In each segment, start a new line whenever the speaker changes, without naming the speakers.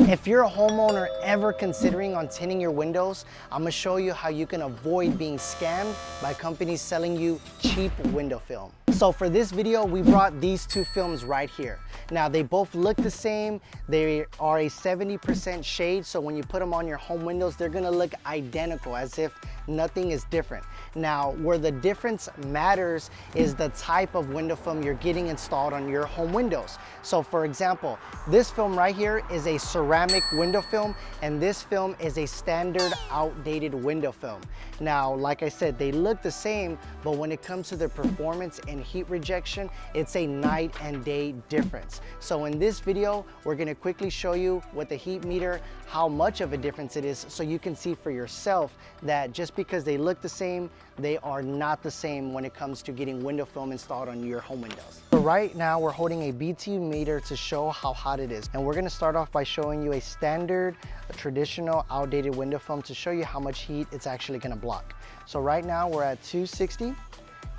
If you're a homeowner ever considering on tinting your windows, I'm gonna show you how you can avoid being scammed by companies selling you cheap window film. So for this video, we brought these two films right here. Now they both look the same. They are a 70% shade, so when you put them on your home windows, they're gonna look identical, as if nothing is different. Now, where the difference matters is the type of window film you're getting installed on your home windows. So for example, this film right here is a ceramic window film, and this film is a standard outdated window film. Now, like I said, they look the same, but when it comes to their performance and heat rejection, it's a night and day difference. So in this video, we're gonna quickly show you with the heat meter how much of a difference it is, so you can see for yourself that just because they look the same, they are not the same when it comes to getting window film installed on your home windows. So right now we're holding a BTU meter to show how hot it is. And we're gonna start off by showing you a standard, traditional, outdated window film to show you how much heat it's actually gonna block. So right now we're at 260,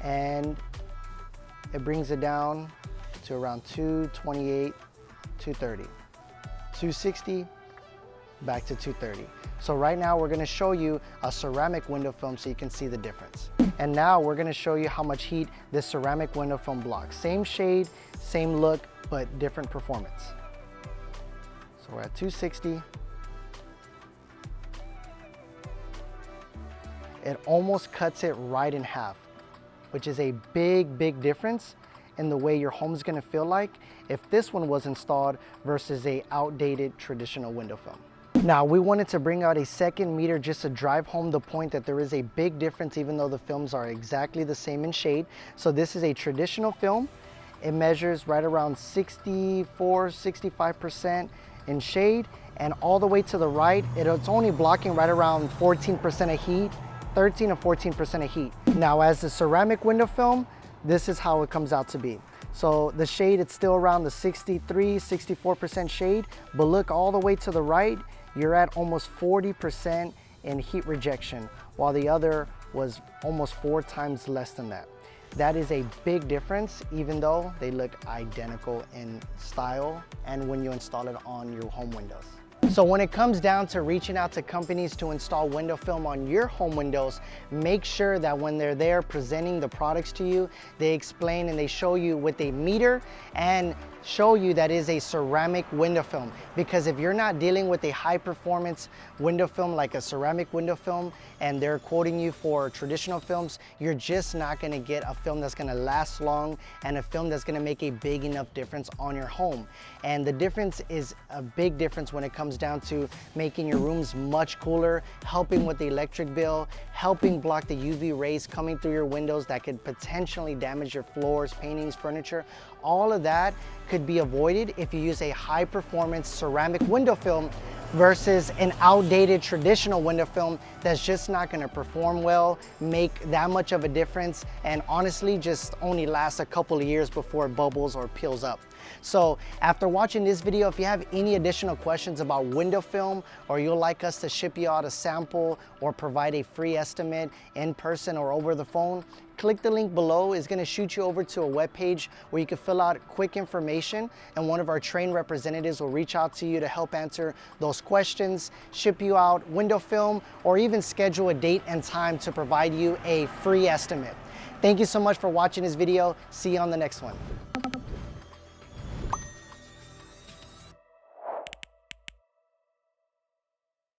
and it brings it down to around 228, 230. 260, back to 230. So right now we're gonna show you a ceramic window film so you can see the difference. And now we're gonna show you how much heat this ceramic window film blocks. Same shade, same look, but different performance. So we're at 260. It almost cuts it right in half, which is a big difference in the way your home's gonna feel like if this one was installed versus a outdated traditional window film. Now, we wanted to bring out a second meter just to drive home the point that there is a big difference even though the films are exactly the same in shade. So this is a traditional film. It measures right around 64, 65% in shade, and all the way to the right, it's only blocking right around 14% of heat, 13 or 14% of heat. Now, as the ceramic window film, this is how it comes out to be. So the shade, it's still around the 63, 64% shade, but look all the way to the right, you're at almost 40% in heat rejection, while the other was almost 4 times less than that. That is a big difference, even though they look identical in style and when you install it on your home windows. So when it comes down to reaching out to companies to install window film on your home windows, make sure that when they're there presenting the products to you, they explain and they show you with a meter and show you that is a ceramic window film. Because if you're not dealing with a high performance window film like a ceramic window film and they're quoting you for traditional films, you're just not gonna get a film that's gonna last long and a film that's gonna make a big enough difference on your home. And the difference is a big difference when it comes down to making your rooms much cooler, helping with the electric bill, helping block the UV rays coming through your windows that could potentially damage your floors, paintings, furniture. All of that could be avoided if you use a high performance ceramic window film versus an outdated traditional window film that's just not going to perform well, make that much of a difference, and honestly just only lasts a couple of years before it bubbles or peels up. So after watching this video, if you have any additional questions about window film, or you'd like us to ship you out a sample or provide a free estimate in person or over the phone, click the link below. It's going to shoot you over to a webpage where you can fill out quick information, and one of our trained representatives will reach out to you to help answer those questions, ship you out window film, or even schedule a date and time to provide you a free estimate. Thank you so much for watching this video. See you on the next one.